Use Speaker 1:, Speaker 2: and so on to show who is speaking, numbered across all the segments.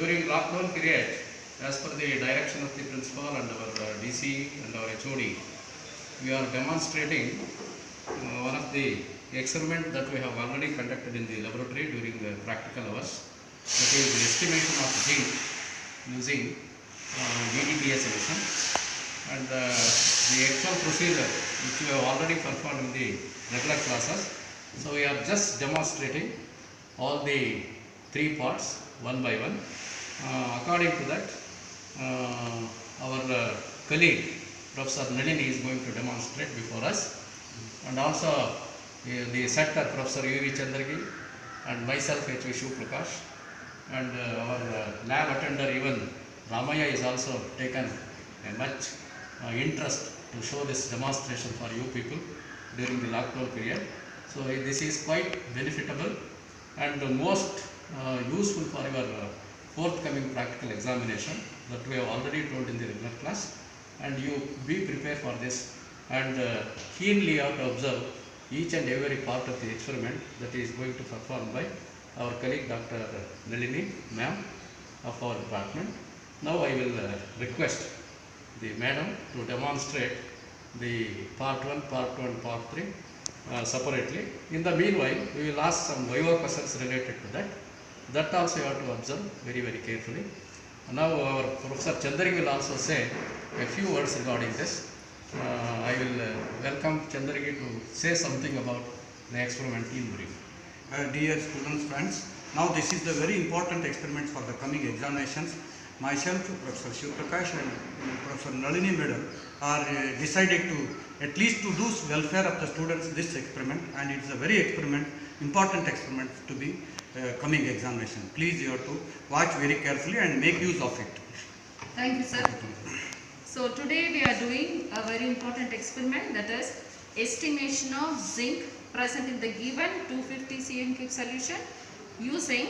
Speaker 1: during lockdown period, as per the direction of the principal and our DC and our HOD, we are demonstrating one of the experiment that we have already conducted in the laboratory during the practical hours. That is the estimation of zinc using EDTA solution, and the actual procedure which we have already performed in the regular classes. So we are just demonstrating all the three parts one by one. According to that, our colleague Professor Nalini is going to demonstrate before us, and also the sector Professor U.V. Chandragi and myself H.V. Shiv Prakash, and our lab attender even Ramaya is also taken a much interest to show this demonstration for you people during the lockdown period. So this is quite benefitable and most useful for your forthcoming practical examination that we have already told in the regular class, and you be prepared for this and keenly you have to observe each and every part of the experiment that is going to be performed by our colleague Dr. Nalini ma'am of our department. Now I will request the madam to demonstrate the part 1, part 2 and part 3 separately. In the meanwhile, we will ask some viva questions related to that. That also you have to observe very carefully. Now our Professor Chandari will also say a few words regarding this. I will welcome Chandragi to say something about the experiment in brief.
Speaker 2: Dear students, friends, now this is the very important experiment for the coming examinations. Myself, Professor Shiv Prakash and Professor Nalini Madam are decided to at least to do welfare of the students this experiment, and it's a very important experiment to be coming examination. Please you have to watch very carefully and make use of it.
Speaker 3: Thank you, sir. So today we are doing a very important experiment, that is estimation of zinc present in the given 250 cm³ solution using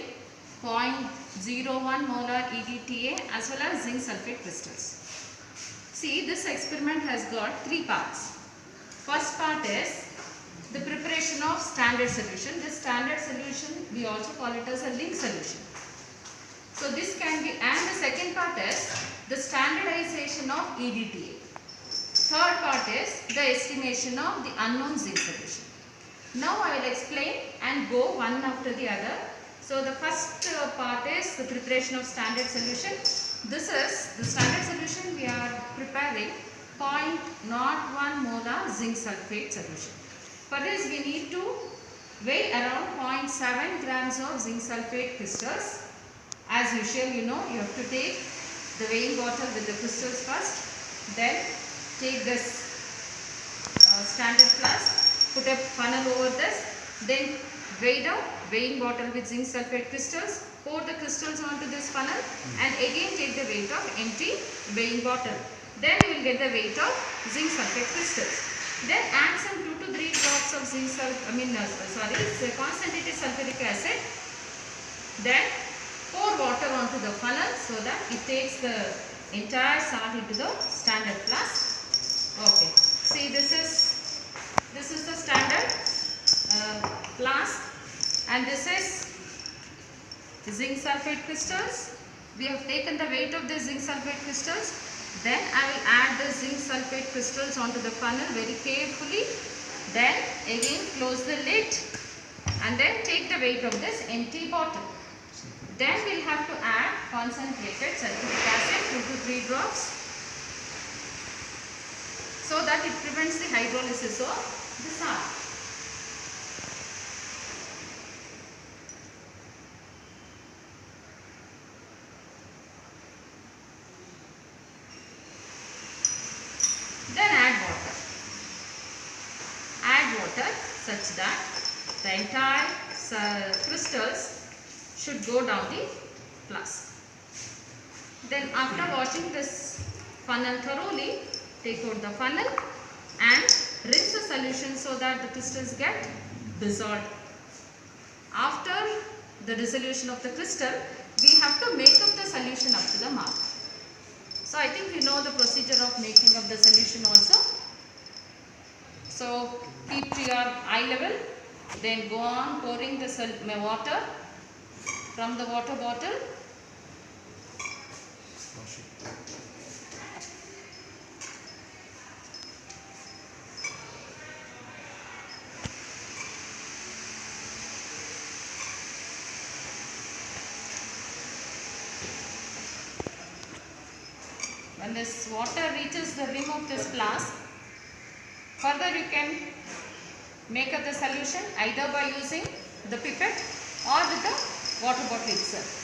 Speaker 3: 0.01 molar EDTA as well as zinc sulfate crystals. See, this experiment has got three parts. First part is the preparation of standard solution. This standard solution we also call it as a link solution. So this can be, and the second part is the standardization of EDTA. Third part is the estimation of the unknown zinc solution. Now I will explain and go one after the other. So the first part is the preparation of standard solution. This is the standard solution we are preparing 0.01 molar zinc sulfate solution. For this we need to weigh around 0.7 grams of zinc sulfate crystals. As usual, you know, you have to take the weighing bottle with the crystals first, then take this standard flask, put a funnel over this, then weigh the weighing bottle with zinc sulfate crystals, pour the crystals onto this funnel and again take the weight of empty weighing bottle. Then you will get the weight of zinc sulfate crystals. Then add some 2 to 3 drops of concentrated sulfuric acid. Then pour water onto the funnel so that it takes the entire salt into the standard flask. Okay. See, this is the standard flask, and this is zinc sulfate crystals. We have taken the weight of the zinc sulfate crystals. Then I will add the zinc sulfate crystals onto the funnel very carefully. Then again close the lid and then take the weight of this empty bottle. Then we will have to add concentrated sulfuric acid 2 to 3 drops so that it prevents the hydrolysis of the salt. Then add water. Add water such that the entire crystals should go down the flask. Then after washing this funnel thoroughly, take out the funnel and rinse the solution so that the crystals get dissolved. After the dissolution of the crystal, we have to make up the solution up to the mark. So I think you know the procedure of making up the solution also. So keep to your eye level, then go on pouring the water from the water bottle When this water reaches the rim of this flask, further you can make up the solution either by using the pipette or with the water bottle itself.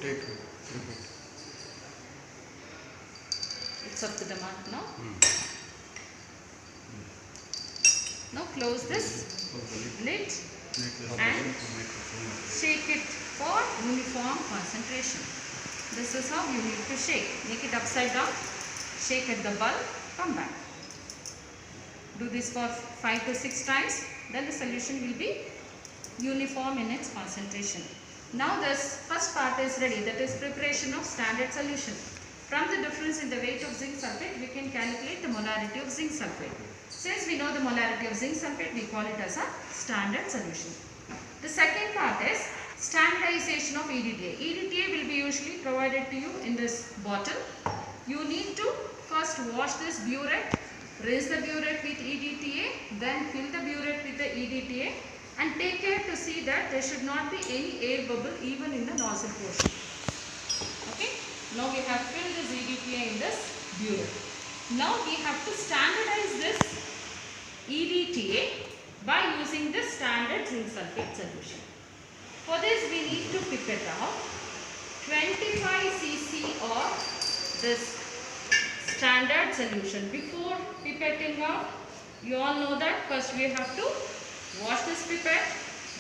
Speaker 2: Take it.
Speaker 3: It's up to the mark now. Now close this lid and shake it for uniform concentration. This is how you need to shake. Make it upside down, shake at the bulb, come back. Do this for 5 to 6 times, then the solution will be uniform in its concentration. Now this first part is ready, that is preparation of standard solution. From the difference in the weight of zinc sulfate, we can calculate the molarity of zinc sulfate. Since we know the molarity of zinc sulfate, we call it as a standard solution. The second part is standardization of EDTA. EDTA will be usually provided to you in this bottle. You need to first wash this burette, rinse the burette with EDTA, then fill the burette with the EDTA, and take care to see that there should not be any air bubble even in the nozzle portion. Okay. Now we have filled this EDTA in this burette. Now we have to standardize this EDTA by using the standard zinc sulfate solution. For this we need to pipette out 25 cc of this standard solution. Before pipetting out, you all know that first we have to wash this pipette,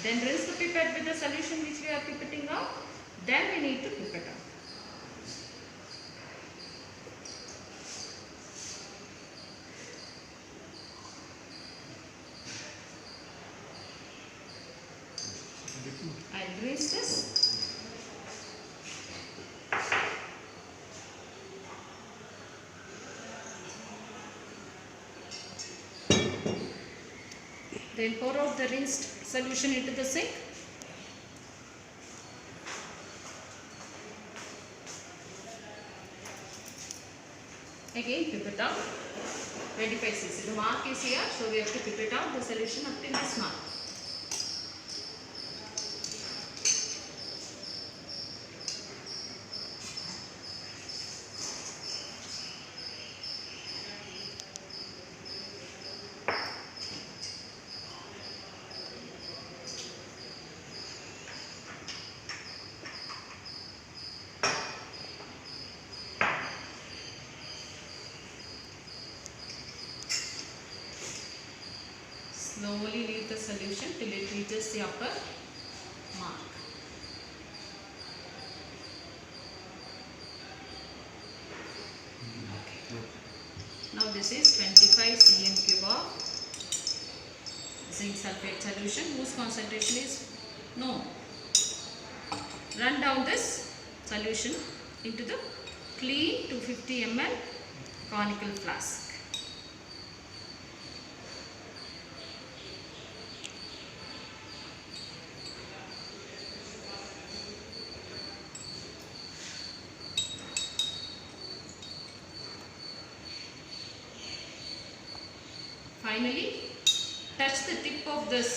Speaker 3: then rinse the pipette with the solution which we are pipetting out, then we need to pipette out. I'll rinse this. Then pour out the rinsed solution into the sink. Again pipette out 25 cc. The mark is here, so we have to pipette out the solution up to this mark. Slowly leave the solution till it reaches the upper mark. Okay. Now this is 25 cm cube of zinc sulfate solution whose concentration is known. Run down this solution into the clean 250 ml conical flask. Finally, touch the tip of this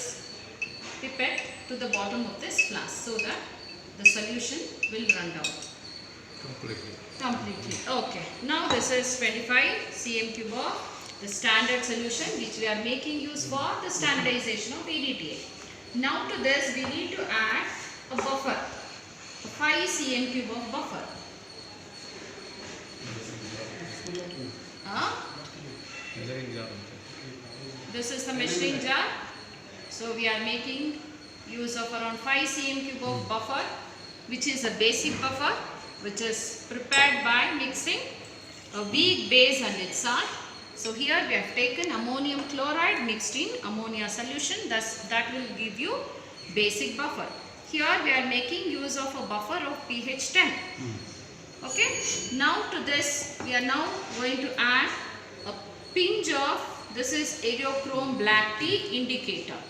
Speaker 3: pipette to the bottom of this flask so that the solution will run down completely. Okay. Now this is 25 cm cube of the standard solution which we are making use for the standardization of EDTA. Now to this we need to add a buffer, a 5 cm cube of buffer. This is the measuring jar. So we are making use of around 5 cm cube of buffer, which is a basic buffer which is prepared by mixing a weak base and its salt. So here we have taken ammonium chloride mixed in ammonia solution, thus that will give you basic buffer. Here we are making use of a buffer of pH 10. Okay, now to this we are now going to add a pinch of, this is Aerochrome black tea indicator.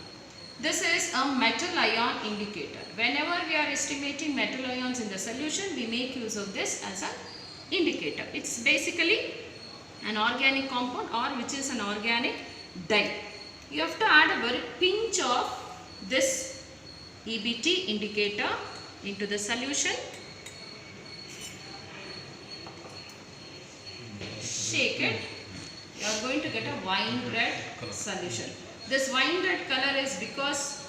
Speaker 3: This is a metal ion indicator. Whenever we are estimating metal ions in the solution, we make use of this as an indicator. It's basically an organic compound or which is an organic dye. You have to add a very pinch of this EBT indicator into the solution. Shake it. You are going to get a wine red solution. This wine red color is because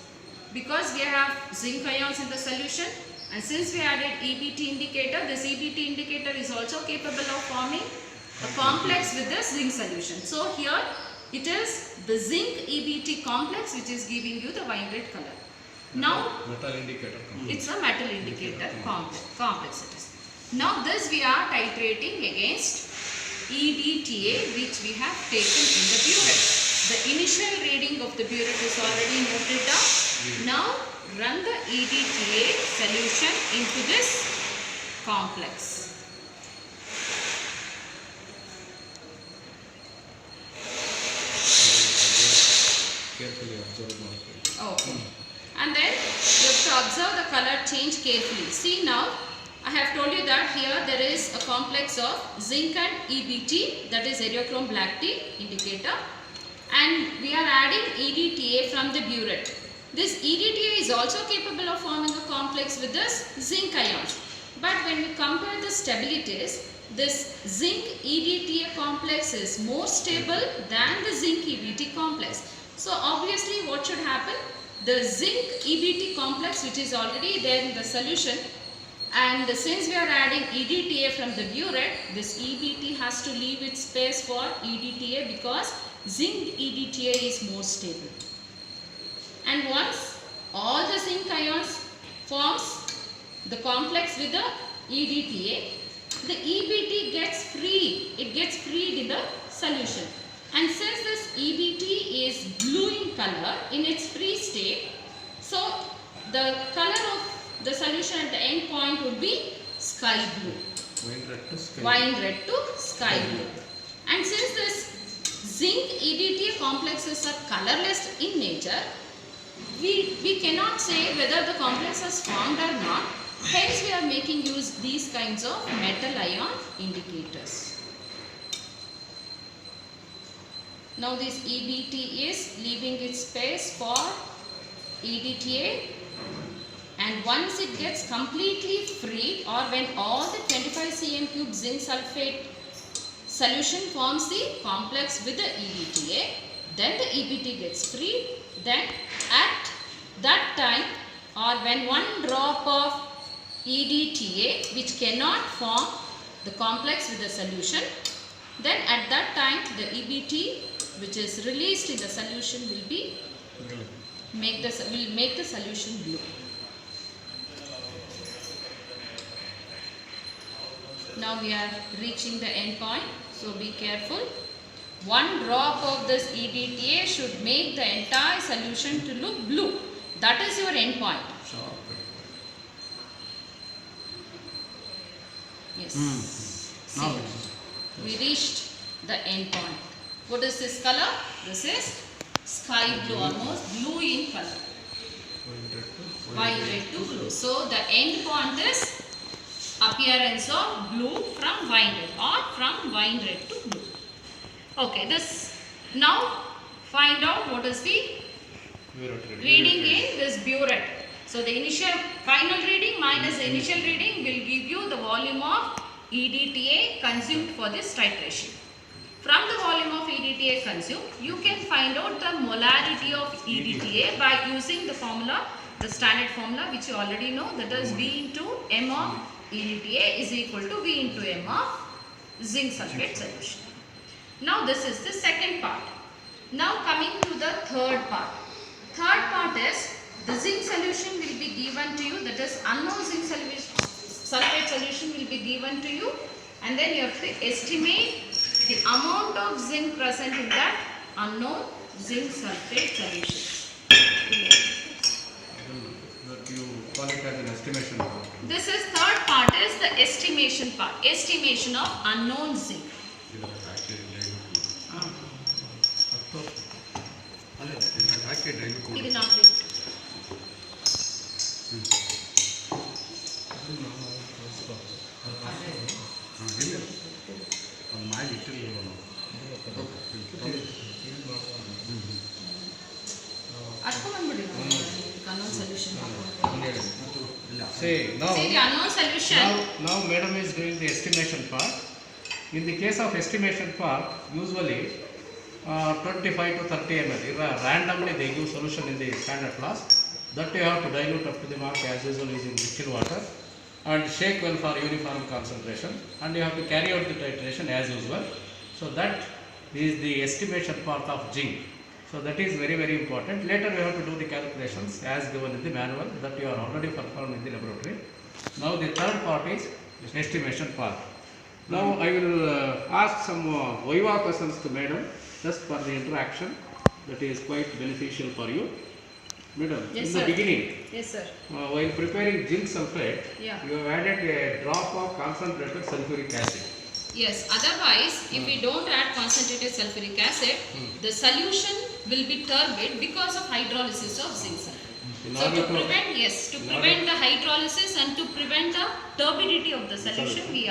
Speaker 3: we have zinc ions in the solution, and since we added EBT indicator, this EBT indicator is also capable of forming a complex with the zinc solution. So here it is the zinc EBT complex which is giving you the wine red color. Now
Speaker 1: Metal indicator.
Speaker 3: it's a metal indicator complex it is. Now this we are titrating against EDTA which we have taken in the burette. The initial reading of the burette is already noted down. Now run the EDTA solution into this complex.
Speaker 1: Carefully observe the molecule.
Speaker 3: Okay. And then you have to observe the color change carefully. See now, I have told you that here there is a complex of zinc and EBT, that is Aerochrome black tea indicator, and we are adding EDTA from the burette. This EDTA is also capable of forming a complex with this zinc ions. But when we compare the stabilities, this zinc EDTA complex is more stable than the zinc EBT complex. So obviously what should happen? The zinc EBT complex which is already there in the solution, and since we are adding EDTA from the burette, this EBT has to leave its space for EDTA because zinc EDTA is more stable. And once all the zinc ions forms the complex with the EDTA, the EBT gets freed. It gets freed in the solution. And since this EBT is blue in color in its free state, so the color of the solution at the end point would be sky blue.
Speaker 1: Wine red to sky.
Speaker 3: Wine red to sky blue. And since this zinc EDTA complexes are colorless in nature, we cannot say whether the complex has formed or not. Hence we are making use these kinds of metal ion indicators. Now this EBT is leaving its space for EDTA, and once it gets completely freed, or when all the 25 cm cube zinc sulfate solution forms the complex with the EDTA, then the EBT gets freed. Then at that time, or when one drop of EDTA which cannot form the complex with the solution, then at that time the EBT which is released in the solution will be make the solution blue. Now we are reaching the end point, so be careful. One drop of this EDTA should make the entire solution to look blue. That is your end point.
Speaker 1: Sharp.
Speaker 3: Yes.
Speaker 2: Now
Speaker 3: See, we reached the end point. What is this color? This is sky blue, almost blue in color.
Speaker 1: Wine red to
Speaker 3: Wine red to blue. So the end point is appearance of blue from wine red or from wine red to blue. Okay, this now find out what is the reading in this burette. So the initial final reading minus the initial reading will give you the volume of EDTA consumed for this titration. From the volume of EDTA consumed, you can find out the molarity of EDTA by using the formula, the standard formula which you already know, that is V into M of EDTA is equal to V into M of zinc sulfate solution. Now this is the second part. Now coming to the third part. Third part is the zinc solution will be given to you, that is unknown zinc sulfate solution will be given to you, and then you have to estimate the amount of zinc present in that unknown zinc sulfate solution.
Speaker 1: That you call it as an estimation.
Speaker 3: This is third part is the estimation part. Estimation of unknown zinc. ಇದು ನಾಲ್ಕು ಅರ್ಕೊಂಡ್ಬಿಡಿ unknown solution.
Speaker 1: See, now,
Speaker 3: See the unknown solution.
Speaker 1: now madam is doing the estimation part. In the case of estimation part, usually 25 to 30 ml. Randomly they give solution in the standard flask. That you have to dilute up to the mark as usual using distilled water and shake well for uniform concentration, and you have to carry out the titration as usual. So that is the estimation part of zinc. So that is very very important. Later we have to do the calculations as given in the manual that you are already performed in the laboratory. Now the third part is estimation part. Now I will ask some viva questions to madam just for the interaction that is quite beneficial for you. Madam,
Speaker 3: Yes,
Speaker 1: in the
Speaker 3: sir.
Speaker 1: beginning,
Speaker 3: Yes sir.
Speaker 1: while preparing zinc sulfate,
Speaker 3: Yeah.
Speaker 1: you have added a drop of concentrated sulfuric acid.
Speaker 3: Yes, otherwise if we don't add concentrated sulfuric acid, the solution will be turbid because of hydrolysis of zinc sulfate.
Speaker 1: In
Speaker 3: So
Speaker 1: order
Speaker 3: to prevent, yes, to
Speaker 1: in
Speaker 3: prevent the hydrolysis and to prevent the turbidity of the solution, we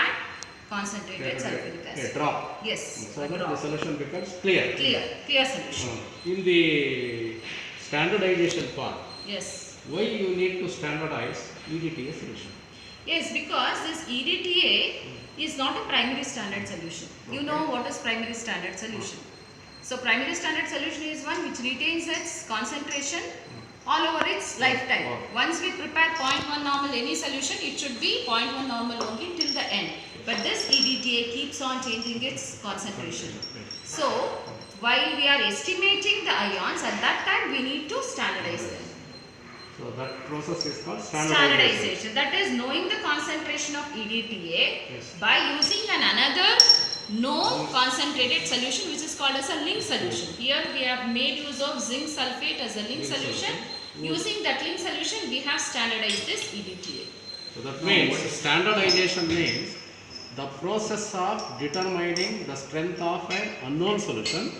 Speaker 3: add concentrated sulfuric
Speaker 1: A
Speaker 3: acid.
Speaker 1: drop.
Speaker 3: Yes,
Speaker 1: So
Speaker 3: a
Speaker 1: that the
Speaker 3: drop.
Speaker 1: solution becomes clear.
Speaker 3: Clear solution.
Speaker 1: In the standardization part,
Speaker 3: Yes.
Speaker 1: why you need to standardize EDTA solution?
Speaker 3: Yes, because this EDTA is not a primary standard solution. You know what is primary standard solution. So primary standard solution is one which retains its concentration all over its lifetime. Once we prepare 0.1 normal any solution, it should be 0.1 normal only till the end. But this EDTA keeps on changing its concentration. So while we are estimating the ions, at that time we need to standardize them.
Speaker 1: So that process is called standardization.
Speaker 3: Standardization. That is knowing the concentration of EDTA
Speaker 1: Yes.
Speaker 3: by using another known concentrated solution which is called as a link solution. Here we have made use of zinc sulfate as a link solution. Using that link solution we have standardized this EDTA.
Speaker 1: So that means standardization means the process of determining the strength of an unknown solution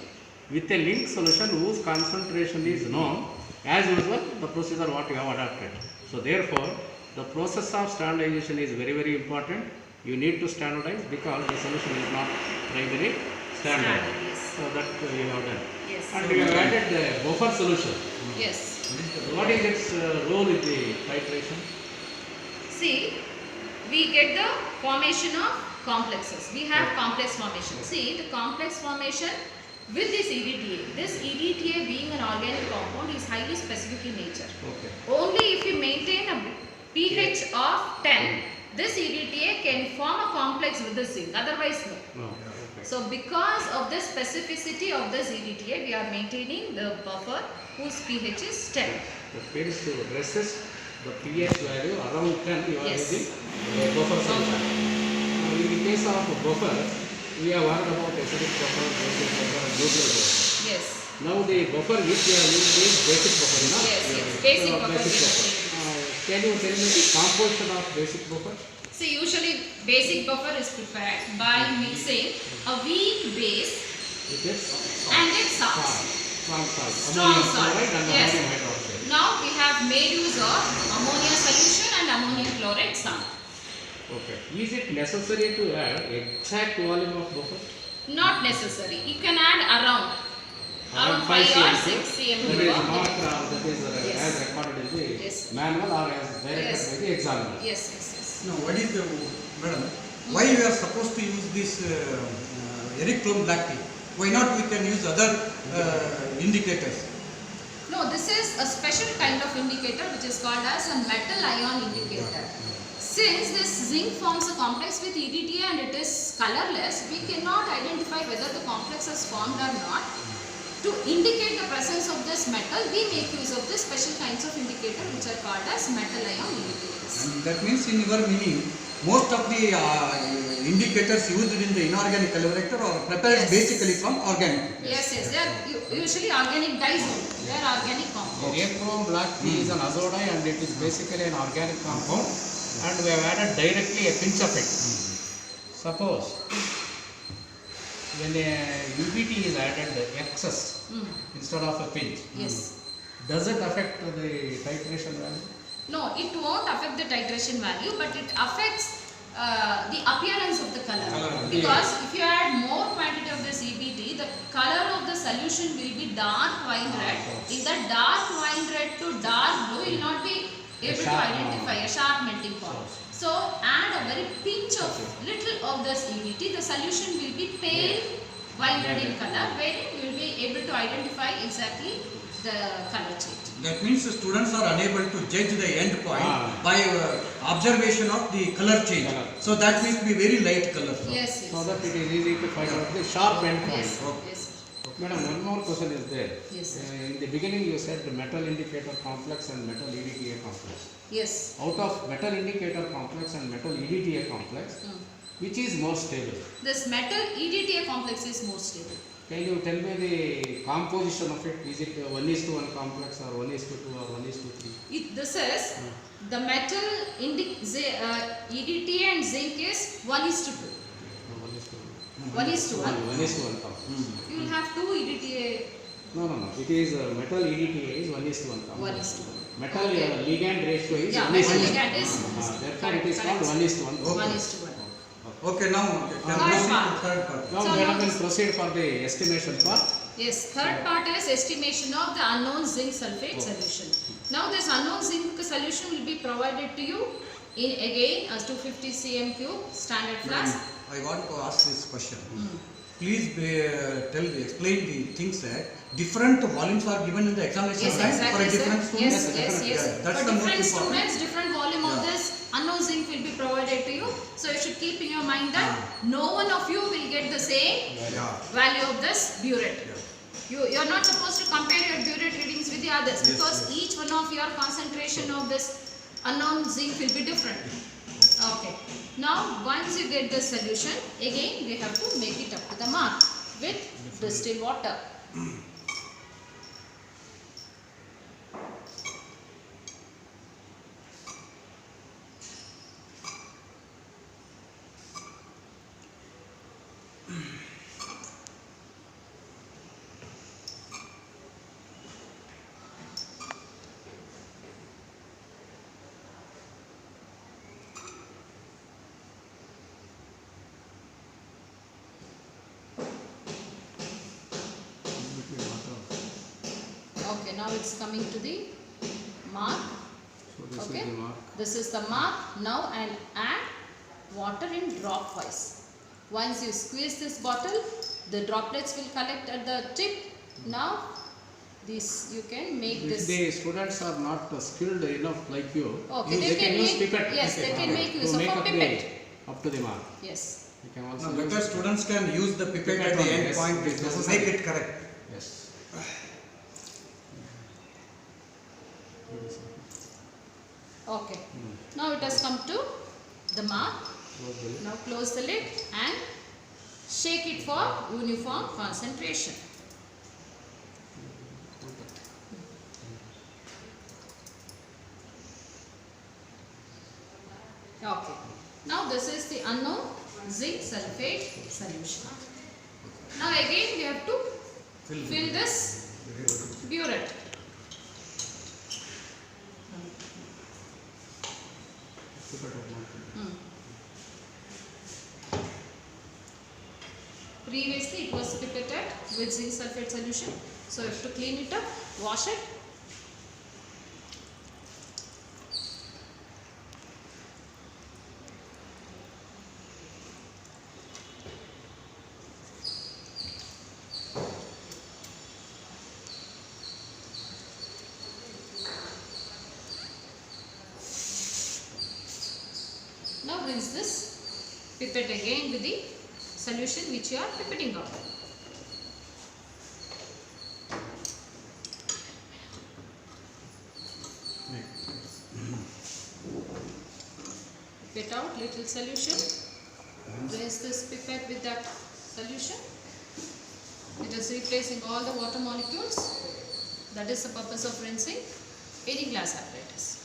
Speaker 1: with a link solution whose concentration is known. As usual, the procedure what you have adapted. So therefore, the process of standardization is very very important. You need to standardize because the solution is not primary standard.
Speaker 3: Yes.
Speaker 1: So that you have done.
Speaker 3: Yes.
Speaker 1: And we have added the buffer solution.
Speaker 3: Yes.
Speaker 1: What is its role in the titration?
Speaker 3: See, we get the formation of complexes. We have complex formation. See, the complex formation with this EDTA. This EDTA being an organic compound is highly specific in nature.
Speaker 1: Okay.
Speaker 3: Only if you maintain a pH of 10, this EDTA can form a complex with the zinc. Otherwise, no.
Speaker 1: No. Okay.
Speaker 3: So, because of the specificity of this EDTA, we are maintaining the buffer whose pH is 10.
Speaker 1: That means to resist the pH value around 10, you are
Speaker 3: Yes.
Speaker 1: using buffer solution. Now, in the case of buffer, we have heard about acidic buffer, basic buffer, and neutral buffer.
Speaker 3: Yes.
Speaker 1: Now the buffer which we are using is basic buffer, no?
Speaker 3: Yes, yes. Basic
Speaker 1: So,
Speaker 3: buffer.
Speaker 1: Can you tell me the composition of basic buffer?
Speaker 3: See, usually basic buffer is prepared by mixing a weak base
Speaker 1: It is
Speaker 3: and its salts.
Speaker 1: strong salt,
Speaker 3: Strong
Speaker 1: ammonium
Speaker 3: salt.
Speaker 1: chloride and
Speaker 3: Yes.
Speaker 1: ammonium hydroxide.
Speaker 3: Now we have made use of ammonia solution and ammonium chloride salt.
Speaker 1: Okay. Is it necessary to add exact volume of buffer?
Speaker 3: Not necessary. You can add around 5 or 6 cm.
Speaker 1: That is not that is
Speaker 3: Yes.
Speaker 1: as recorded in the
Speaker 3: Yes.
Speaker 1: manual or as directed
Speaker 3: Yes.
Speaker 1: by the examiner.
Speaker 3: Yes, yes, yes.
Speaker 2: Now, what is the, madam, why we are supposed to use this erythrome black tea? Why not we can use other indicators?
Speaker 3: No, this is a special kind of indicator which is called as a metal ion indicator. Since this zinc forms a complex with EDTA and it is colorless, we cannot identify whether the complex is formed or not. To indicate the presence of this metal, we make use of this special kinds of indicator which are called as metal ion indicators.
Speaker 2: And that means in your meaning, most of the indicators used in the inorganic calorimeter are prepared
Speaker 3: Yes.
Speaker 2: basically from organic.
Speaker 3: Yes, they are usually organic dyes only. They are organic compounds.
Speaker 1: Reachrome black tea is an azodai and it is basically an organic compound, and we have added directly a pinch of it. Suppose when a UBT is added excess instead of a pinch,
Speaker 3: Yes.
Speaker 1: does it affect the titration value?
Speaker 3: No, it won't affect the titration value, but it affects the appearance of the color. Because if you add more quantity of this EBT, the color of the solution will be dark wine red. In that dark wine red to dark blue, you will not be able to identify a sharp melting point. So add a very pinch of little of this EBT, the solution will be pale wine red in color, wherein you will be able to identify exactly the color change.
Speaker 2: That means the students are unable to judge the end point by observation of the color change.
Speaker 1: Color.
Speaker 2: So that means be very light color.
Speaker 3: Yes,
Speaker 1: So
Speaker 3: yes.
Speaker 1: that it is easy to find out the sharp end point.
Speaker 3: Yes, yes,
Speaker 1: Madam, one more question is there.
Speaker 3: Yes, sir.
Speaker 1: In the beginning you said the metal indicator complex and metal EDTA complex.
Speaker 3: yes.
Speaker 1: Out of metal indicator complex and metal EDTA complex, which is more stable?
Speaker 3: This metal EDTA complex is more stable.
Speaker 1: Can you tell me the composition of it? Is it 1:1 complex or 1:2 or 1:3?
Speaker 3: This is the metal EDTA and zinc is 1:2. 1:1.
Speaker 1: 1:1 complex.
Speaker 3: You will have two EDTA.
Speaker 1: No. It is metal EDTA is 1:1 complex.
Speaker 3: 1:1.
Speaker 1: Metal
Speaker 3: Okay.
Speaker 1: ligand ratio is
Speaker 3: Yeah,
Speaker 1: 1:1.
Speaker 3: metal ligand is.
Speaker 1: Therefore it is called 1:1.
Speaker 3: 1:1.
Speaker 2: Okay, now can
Speaker 3: Third
Speaker 2: proceed
Speaker 3: part.
Speaker 2: to third part.
Speaker 1: Now
Speaker 3: So
Speaker 1: madam
Speaker 3: now
Speaker 1: will
Speaker 3: this-
Speaker 1: proceed for the estimation part.
Speaker 3: Yes, third part is estimation of the unknown zinc sulfate solution. Now this unknown zinc solution will be provided to you in again as 250 cm cube standard flask.
Speaker 2: I want to ask this question. Please explain the things that different volumes are given in the examination
Speaker 3: Yes,
Speaker 2: time for
Speaker 3: exactly,
Speaker 2: a
Speaker 3: sir.
Speaker 2: different student.
Speaker 3: Yes, yes, yes.
Speaker 2: Yeah, that's
Speaker 3: For
Speaker 2: the most
Speaker 3: different
Speaker 2: important.
Speaker 3: students, different volume of
Speaker 2: Yeah.
Speaker 3: this unknown zinc will be provided to you. So you should keep in your mind that no one of you will get the same
Speaker 2: Yeah.
Speaker 3: value of this burette.
Speaker 2: Yeah.
Speaker 3: You are not supposed to compare your burette readings with the others,
Speaker 2: Yes,
Speaker 3: because
Speaker 2: yes.
Speaker 3: each one of your concentration of this unknown zinc will be different. Okay. Now once you get the solution, again we have to make it up to the mark with distilled water. Okay, now it's coming to the mark.
Speaker 1: So this
Speaker 3: Okay.
Speaker 1: is the mark.
Speaker 3: This is the mark. Now and add water in drop wise. Once you squeeze this bottle, the droplets will collect at the tip. Now this you can make
Speaker 1: If
Speaker 3: this.
Speaker 1: the students are not skilled enough like you,
Speaker 3: Okay,
Speaker 1: they can use
Speaker 3: make,
Speaker 1: pipette.
Speaker 3: yes, they can make use
Speaker 1: to
Speaker 3: of
Speaker 1: make
Speaker 3: a
Speaker 1: up
Speaker 3: pipette.
Speaker 1: up to the mark.
Speaker 3: Yes.
Speaker 1: You can
Speaker 2: No,
Speaker 1: also
Speaker 2: better
Speaker 1: use
Speaker 2: students can use the pipette at the
Speaker 1: Pipette
Speaker 2: end
Speaker 1: only, yes,
Speaker 2: point
Speaker 1: it is
Speaker 2: to
Speaker 1: necessary.
Speaker 2: make it correct.
Speaker 1: Yes.
Speaker 3: Okay. Now it has come to the mark.
Speaker 1: Close the lid.
Speaker 3: Now close the lid and shake it for uniform concentration. Okay. Now this is the unknown zinc sulfate solution. Now again we have to fill this burette. Previously it was pipetted with zinc sulfate solution. So you have to clean it up, wash it. Now rinse this pipette again with the solution which you are pipetting out. pipette out little solution. Rinse this pipette with that solution. It is replacing all the water molecules. That is the purpose of rinsing any glass apparatus.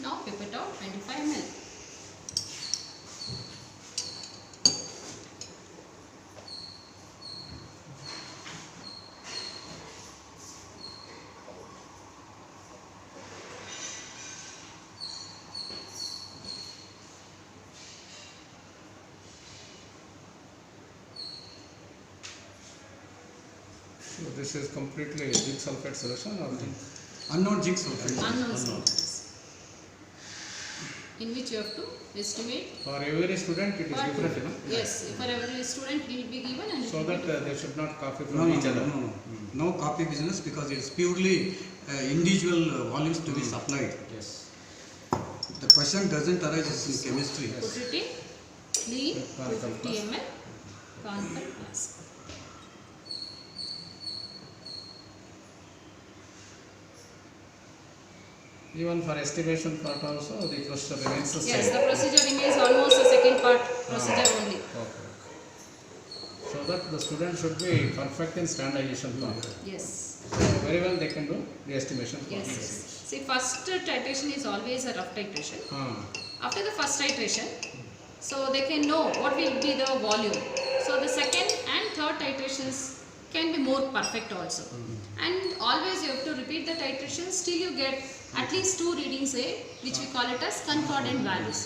Speaker 3: Now pipette out 25 ml.
Speaker 1: So this is completely zinc sulfate solution or
Speaker 2: Unknown zinc sulfate.
Speaker 3: Unknown substance, in which you have to estimate.
Speaker 1: for every student it is
Speaker 3: What-
Speaker 1: different, you know?
Speaker 3: Yes, for every student it will be given and it
Speaker 1: So
Speaker 3: will
Speaker 1: that
Speaker 3: be
Speaker 1: they should not copy
Speaker 2: No,
Speaker 1: from
Speaker 2: no,
Speaker 1: each
Speaker 2: no,
Speaker 1: other.
Speaker 2: no, no. No copy business because it's purely individual volumes to be supplied.
Speaker 1: Yes.
Speaker 2: The question doesn't arise in chemistry.
Speaker 3: put it in clean
Speaker 1: Conical
Speaker 3: 250 ml conical flask.
Speaker 1: Even for estimation part also the procedure remains the same.
Speaker 3: Yes, the procedure remains almost the second part procedure only.
Speaker 1: Okay. So that the student should be perfect in standardization part.
Speaker 3: Yes,
Speaker 1: So very well they can do the estimation part.
Speaker 3: yes, yes. See, first titration is always a rough titration. After the first titration, so they can know what will be the volume. So the second and third titrations can be more perfect also. And always you have to repeat the titrations till you get at least 2 readings which we call it as concordant values.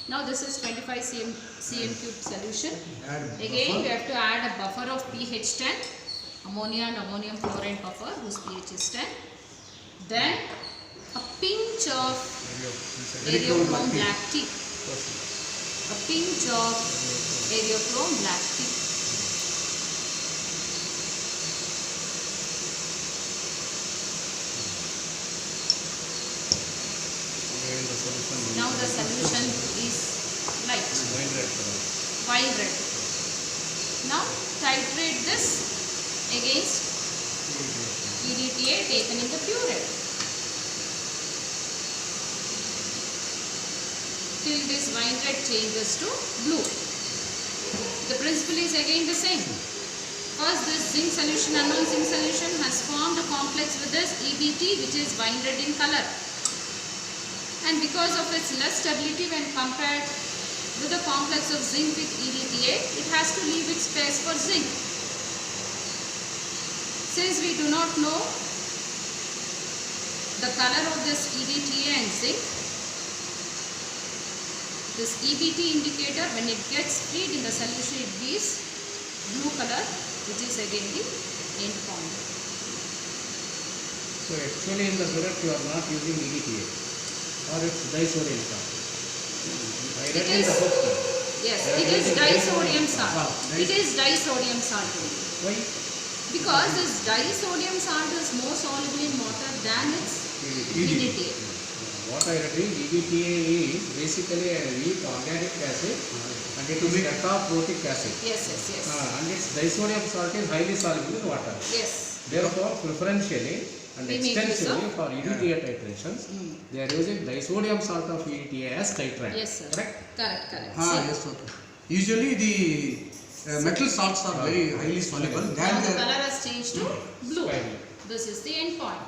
Speaker 3: Now this is 25 cm cube solution. Again we have to add a buffer of pH 10, ammonia and ammonium chloride buffer whose pH is 10. Then a pinch of Areochrome black tea. A pinch of Areochrome black tea.
Speaker 1: Again the solution.
Speaker 3: Now the solution is light,
Speaker 1: Wine red color.
Speaker 3: wine red. Now titrate this against EDTA taken in the pure red. Till this wine red changes to blue. The principle is again the same. First this zinc solution, unknown zinc solution has formed a complex with this EBT which is wine red in color. And because of its less stability when compared with the complex of zinc with EDTA, it has to leave its space for zinc. Since we do not know the color of this EDTA and zinc, this EBT indicator when it gets freed in the solution it gives blue color which is again the end point.
Speaker 1: So actually in the product you are not using EDTA or it's disodium salt. I read in the book.
Speaker 3: Yes,
Speaker 1: They are
Speaker 3: it is
Speaker 1: using
Speaker 3: disodium
Speaker 1: disodium
Speaker 3: salt.
Speaker 2: salt.
Speaker 3: It is disodium salt only.
Speaker 1: Why?
Speaker 3: Because this disodium salt is more soluble in water than its EDTA.
Speaker 1: What I read is EDTA is basically a weak organic acid and it is cataprotic acid.
Speaker 3: Yes, yes, yes.
Speaker 1: And its disodium salt is highly soluble in water.
Speaker 3: Yes.
Speaker 1: Therefore, preferentially and
Speaker 3: We make use
Speaker 1: extensively
Speaker 3: of-
Speaker 1: for EDTA titrations, they are using disodium salt of EDTA as titrant.
Speaker 3: Yes, sir.
Speaker 1: Correct?
Speaker 3: Correct, correct.
Speaker 2: Ah,
Speaker 3: See,
Speaker 2: yes, okay. Usually the metal salts are very highly soluble.
Speaker 3: now
Speaker 2: Than
Speaker 3: the
Speaker 2: the
Speaker 3: color has changed to blue.
Speaker 1: Sky blue.
Speaker 3: This is the end point.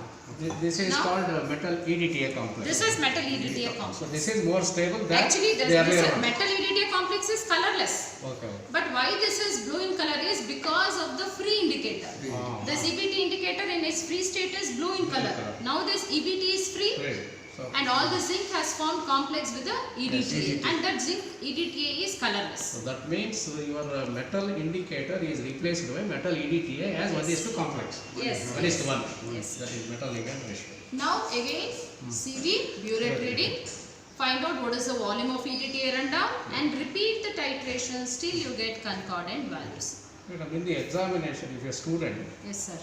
Speaker 1: This is
Speaker 3: Now-
Speaker 1: called metal EDTA complex.
Speaker 3: This is metal EDTA
Speaker 1: So
Speaker 3: complex.
Speaker 1: this is more stable than
Speaker 3: Actually,
Speaker 1: the
Speaker 3: this
Speaker 1: earlier one.
Speaker 3: metal EDTA complex is colorless.
Speaker 1: Okay.
Speaker 3: But why this is blue in color is because of the free indicator.
Speaker 1: Ah.
Speaker 3: This EBT indicator in its free state is blue in color.
Speaker 1: color.
Speaker 3: Now this EBT is free.
Speaker 1: Great. So
Speaker 3: And all the zinc has formed complex with the EDTA,
Speaker 2: EDTA.
Speaker 3: and that zinc EDTA is colorless.
Speaker 1: So that means your metal indicator is replaced by metal EDTA as 1:1 complex.
Speaker 3: Yes.
Speaker 1: 1:1.
Speaker 3: Yes.
Speaker 1: That is metal ligand ratio.
Speaker 3: Now again see the burette reading, find out what is the volume of EDTA rundown and repeat the titrations till you get concordant values.
Speaker 1: Madam, in the examination, if a student
Speaker 3: Yes sir.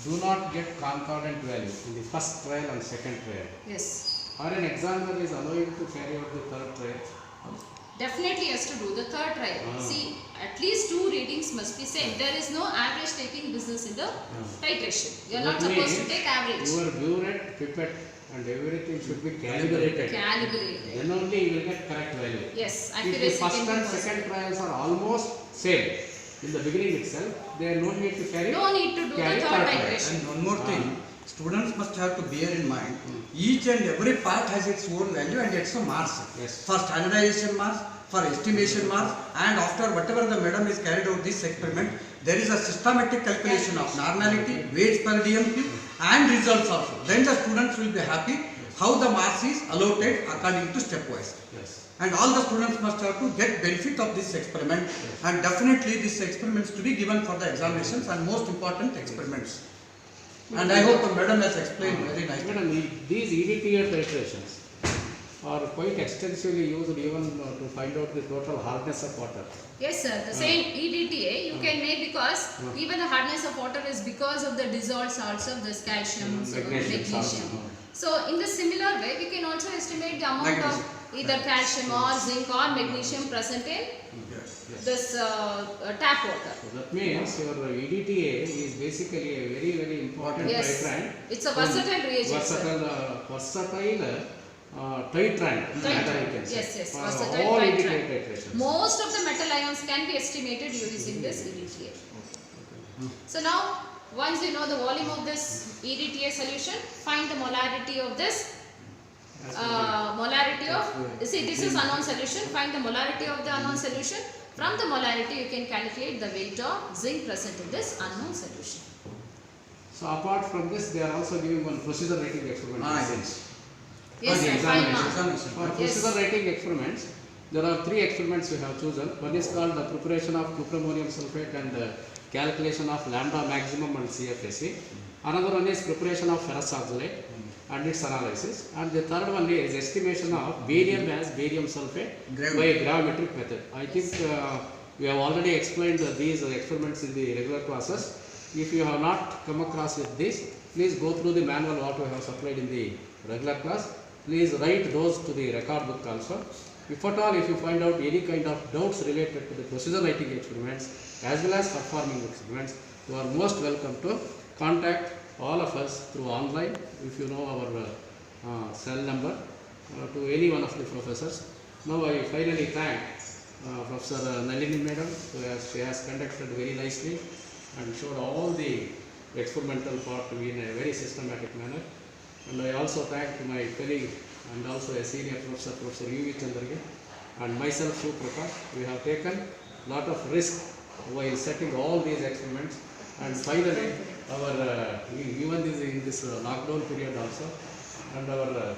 Speaker 1: do not get concordant value in the first trial and second trial,
Speaker 3: Yes.
Speaker 1: or an examiner is allowed to carry out the third trial,
Speaker 3: Definitely has to do the third trial. See, at least 2 readings must be same. There is no average taking business in the titration. You are not
Speaker 1: That
Speaker 3: supposed to
Speaker 1: means
Speaker 3: take average.
Speaker 1: Your burette, pipette and everything should be calibrated.
Speaker 3: Calibrated.
Speaker 1: Then only you will get correct value.
Speaker 3: Yes,
Speaker 1: If the
Speaker 3: accuracy
Speaker 1: first
Speaker 3: can be
Speaker 1: and
Speaker 3: possible.
Speaker 1: second trials are almost same in the beginning itself, there is no need to carry.
Speaker 3: No need to do the
Speaker 1: carry
Speaker 3: third
Speaker 1: trial.
Speaker 3: titration.
Speaker 2: And one more thing, students must have to bear in mind, each and every part has its own value and its marks.
Speaker 1: Yes.
Speaker 2: For standardization marks, for estimation marks, and after whatever the madam is carried out this experiment, there is a systematic calculation of normality, weights per DMQ, and results also. Then the students will be happy how the marks is allotted according to stepwise.
Speaker 1: Yes.
Speaker 2: And all the students must have to get benefit of this experiment, and definitely this experiments to be given for the examinations and most important experiments. And I hope the madam has explained very nicely.
Speaker 1: Madam, these EDTA titrations are quite extensively used even to find out the total hardness of water.
Speaker 3: Yes, sir. The same EDTA you can make because even the hardness of water is because of the dissolved salts of this calcium, so
Speaker 1: Magnesium salts.
Speaker 3: magnesium. So in the similar way, we can also estimate the amount of either calcium or zinc or magnesium present in this tap water.
Speaker 1: So that means your EDTA is basically a very, very important
Speaker 3: Yes,
Speaker 1: titrant.
Speaker 3: it's a versatile reagent, sir.
Speaker 1: Versatile titrant. rather you can say,
Speaker 3: Yes, yes,
Speaker 1: for
Speaker 3: versatile
Speaker 1: all
Speaker 3: titrant.
Speaker 1: EDTA titrations.
Speaker 3: Most of the metal ions can be estimated using this EDTA. So now, once you know the volume of this EDTA solution, find the molarity of this. See, this is unknown solution. Find the molarity of the unknown solution. From the molarity, you can calculate the weight of zinc present in this unknown solution.
Speaker 1: So apart from this, they are also giving one procedure rating experiment.
Speaker 2: Yes.
Speaker 3: Yes,
Speaker 1: For the
Speaker 3: sir, 5 marks.
Speaker 1: examination. For
Speaker 2: Yes.
Speaker 1: procedure rating experiments, there are 3 experiments we have chosen. One is called the preparation of cuprammonium sulfate and calculation of lambda maximum and CFSE. Another one is preparation of ferrous oxalate and its analysis. And the third one is estimation of barium as barium sulfate by a gravimetric method. I think we have already explained these experiments in the regular classes. If you have not come across with this, please go through the manual what we have supplied in the regular class. Please write those to the record book also. If at all, if you find out any kind of doubts related to the procedure writing experiments as well as performing experiments, you are most welcome to contact all of us through online. If you know our cell number, to any one of the professors. Now I finally thank Professor Nalini Madam, she has conducted very nicely and showed all the experimental part in a very systematic manner. And I also thank my colleague and also a senior professor, Professor U.V. Chandrage, and myself, Shiv Prakash. We have taken lot of risk while setting all these experiments, and finally our even this in this lockdown period also, and our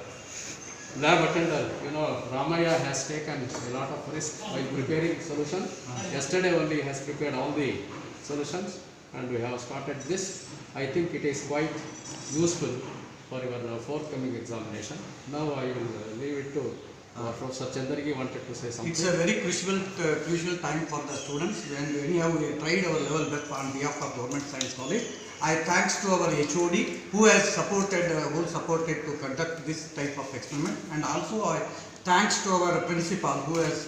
Speaker 1: lab attendant, Ramaya has taken a lot of risk while preparing solution. Yesterday only he has prepared all the solutions, and we have started this. I think it is quite useful for your forthcoming examination. Now I will leave it to Professor Chandragi wanted to say something.
Speaker 2: It's a very crucial time for the students, and anyhow we tried our level best on behalf of Government Science College. I thanks to our HOD who has supported to conduct this type of experiment, and also I thanks to our principal who has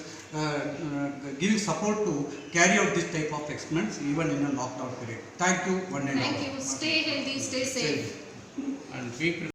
Speaker 2: giving support to carry out this type of experiments even in a lockdown period. Thank you, one and all.
Speaker 3: Thank you. Stay healthy, stay safe.
Speaker 1: And be